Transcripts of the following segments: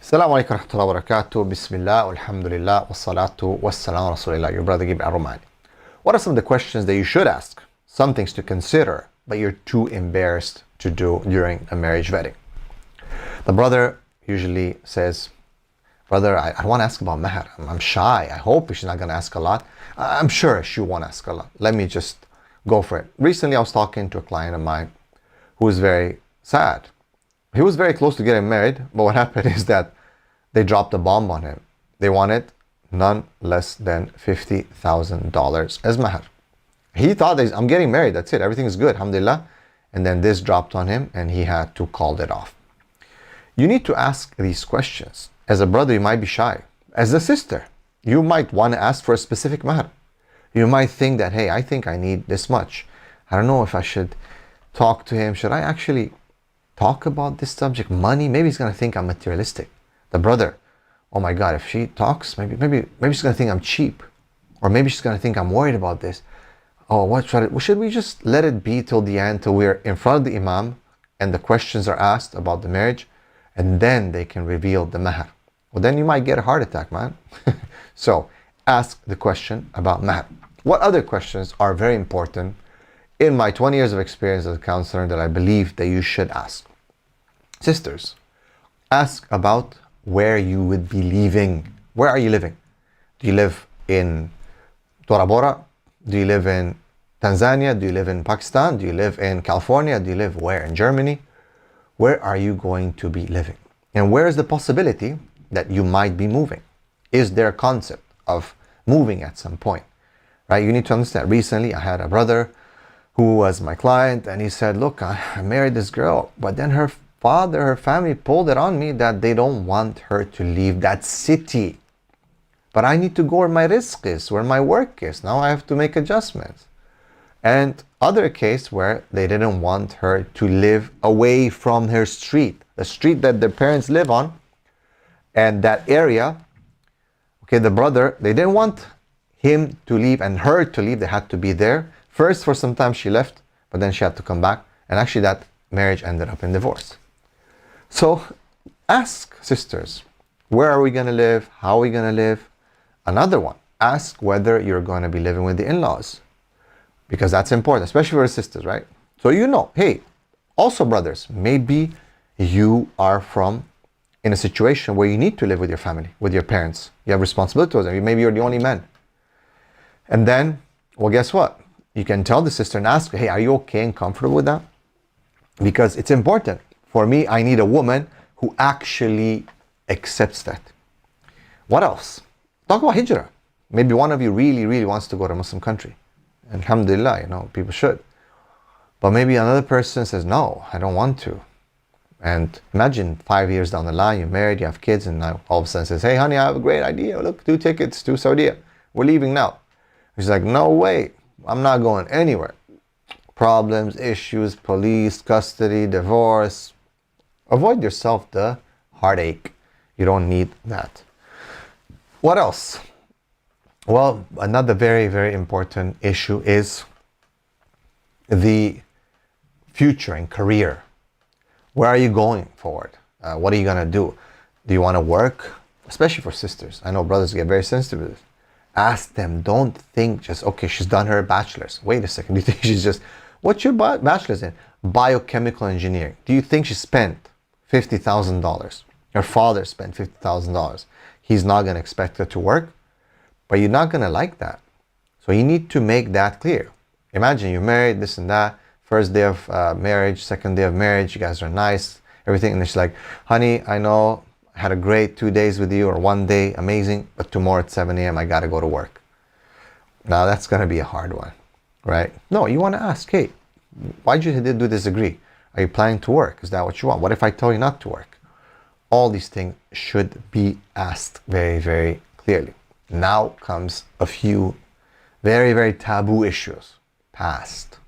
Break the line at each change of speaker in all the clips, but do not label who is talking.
Assalamu alaikum warahmatullahi wabarakatuh. Bismillah, alhamdulillah, wassalatu wassalamu rasulillah. Your brother Gabriel Al Romaani. What are some of the questions that you should ask? Some things to consider, but you're too embarrassed to do during a marriage wedding. The brother usually says, brother, I want to ask about mahar. I'm shy. I hope she's not going to ask a lot. I'm sure she won't ask a lot. Let me just go for it. Recently, I was talking to a client of mine who was very sad. He was very close to getting married, but what happened is that they dropped a bomb on him. They wanted none less than $50,000 as mahar. He thought, I'm getting married, that's it, everything is good, alhamdulillah. And then this dropped on him and he had to call it off. You need to ask these questions. As a brother, you might be shy. As a sister, you might want to ask for a specific mahar. You might think that, hey, I think I need this much. I don't know if I should talk to him. Should I actually talk about this subject, money? Maybe he's going to think I'm materialistic. The brother, oh my God, if she talks, maybe she's going to think I'm cheap. Or maybe she's going to think I'm worried about this. Oh, should we just let it be till the end, till we're in front of the imam and the questions are asked about the marriage, and then they can reveal the mahar? Well, then you might get a heart attack, man. So ask the question about mahar. What other questions are very important in my 20 years of experience as a counselor that I believe that you should ask? Sisters, ask about where you would be living. Where are you living? Do you live in Tora Bora? Do you live in Tanzania? Do you live in Pakistan? Do you live in California? Do you live where? In Germany? Where are you going to be living? And where is the possibility that you might be moving? Is there a concept of moving at some point? Right? You need to understand. Recently, I had a brother who was my client, and he said, look, I married this girl, but then her family pulled it on me that they don't want her to leave that city. But I need to go where my risk is, where my work is. Now I have to make adjustments. And other case where they didn't want her to live away from her street, the street that their parents live on, and that area. Okay, the brother, they didn't want him to leave and her to leave. They had to be there. First, for some time she left, but then she had to come back. And actually that marriage ended up in divorce. So ask, sisters, where are we going to live? How are we going to live? Another one, ask whether you're going to be living with the in-laws, because that's important, especially for sisters, right? So you know, hey, also brothers, maybe you are in a situation where you need to live with your family, with your parents. You have responsibility towards them. Maybe you're the only man. And then, well, guess what? You can tell the sister and ask, hey, are you okay and comfortable with that? Because it's important. For me, I need a woman who actually accepts that. What else? Talk about hijrah. Maybe one of you really, really wants to go to a Muslim country. And alhamdulillah, people should. But maybe another person says, no, I don't want to. And imagine 5 years down the line, you're married, you have kids, and now all of a sudden says, hey, honey, I have a great idea. Look, 2 tickets to Saudi. We're leaving now. He's like, no way. I'm not going anywhere. Problems, issues, police, custody, divorce. Avoid yourself the heartache. You don't need that. What else? Well, another very, very important issue is the future and career. Where are you going forward? What are you going to do? Do you want to work? Especially for sisters. I know brothers get very sensitive to this. Ask them. Don't think just, okay, she's done her bachelor's. Wait a second. Do you think she's just, what's your bachelor's in? Biochemical engineering. Do you think she spent $50,000? Her father spent $50,000. He's not going to expect her to work, but you're not going to like that. So you need to make that clear. Imagine you're married, this and that. First day of marriage, second day of marriage, you guys are nice, everything. And she's like, honey, I know I had a great 2 days with you, or 1 day, amazing, but tomorrow at 7 a.m. I got to go to work. Now that's going to be a hard one, right? No, you want to ask, hey, why did you disagree? Are you planning to work? Is that what you want? What if I tell you not to work? All these things should be asked very, very clearly. Now comes a few very, very taboo issues. Past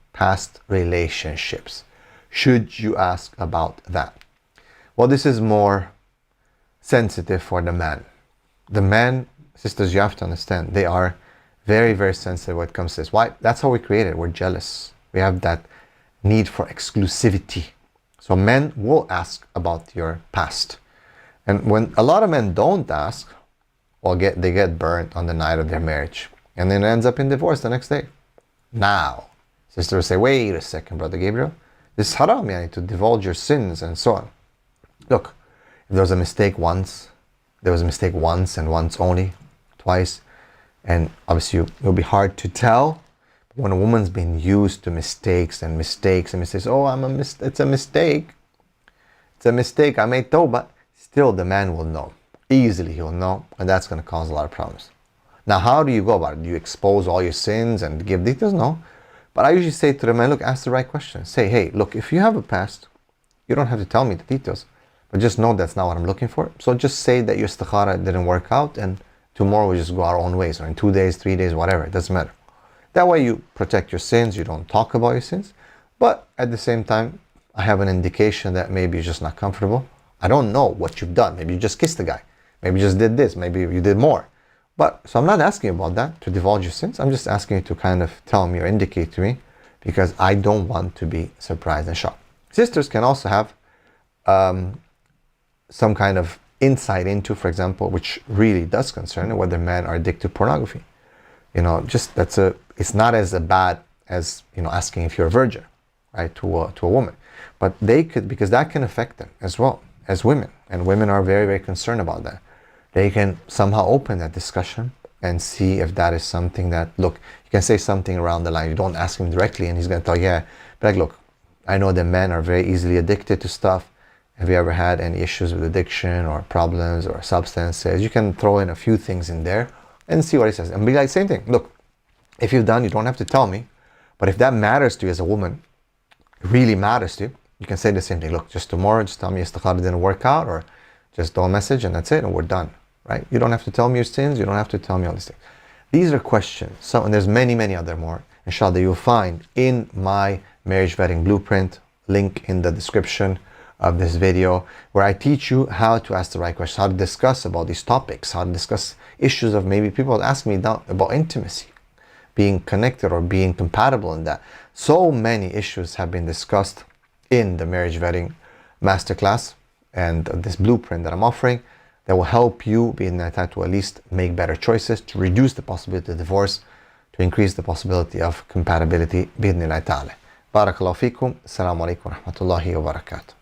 relationships. Should you ask about that? Well, this is more sensitive for the man. The men, sisters, you have to understand, they are very, very sensitive when it comes to this. Why? That's how we created. We're jealous. We have that need for exclusivity. So men will ask about your past. And when a lot of men don't ask, well, they get burnt on the night of their marriage. And then it ends up in divorce the next day. Now, sisters say, wait a second, Brother Gabriel. This is haram, yani, to divulge your sins and so on. Look, if there was a mistake once, and once only, twice, and obviously it'll be hard to tell. But when a woman's been used to mistakes, oh, it's a mistake. It's a mistake, I made tawbah. Still, the man will know. Easily he'll know, and that's going to cause a lot of problems. Now, how do you go about it? Do you expose all your sins and give details? No. But I usually say to the man, look, ask the right question. Say, hey, look, if you have a past, you don't have to tell me the details. But just know that's not what I'm looking for. So just say that your istikhara didn't work out, and tomorrow we just go our own ways, or in 2 days, 3 days, whatever. It doesn't matter. That way you protect your sins. You don't talk about your sins. But at the same time, I have an indication that maybe you're just not comfortable. I don't know what you've done. Maybe you just kissed the guy. Maybe you just did this. Maybe you did more. So I'm not asking about that, to divulge your sins. I'm just asking you to kind of tell me or indicate to me, because I don't want to be surprised and shocked. Sisters can also have some kind of insight into, for example, which really does concern whether men are addicted to pornography. It's not as bad as, asking if you're a virgin, right, to a woman. But they could, because that can affect them as well as women. And women are very, very concerned about that. They can somehow open that discussion and see if that is something that, look, you can say something around the line. You don't ask him directly and he's going to tell you, yeah. But look, I know that men are very easily addicted to stuff. Have you ever had any issues with addiction or problems or substances? You can throw in a few things in there and see what he says. And be like, same thing. Look, if you've done, you don't have to tell me. But if that matters to you as a woman, it really matters to you, you can say the same thing. Look, just tomorrow, just tell me istikhara didn't work out, or just don't message and that's it, and we're done, right? You don't have to tell me your sins. You don't have to tell me all these things. These are questions. And there's many, many other more, inshallah, you'll find in my marriage vetting blueprint, link in the description of this video, where I teach you how to ask the right questions, how to discuss about these topics, how to discuss issues of, maybe people ask me about intimacy, being connected or being compatible in that. So many issues have been discussed in the marriage vetting masterclass and this blueprint that I'm offering, that will help you be in that time to at least make better choices, to reduce the possibility of divorce, to increase the possibility of compatibility. بإذن الله تعالى. بارك الله فيكم. السلام عليكم ورحمة الله وبركاته.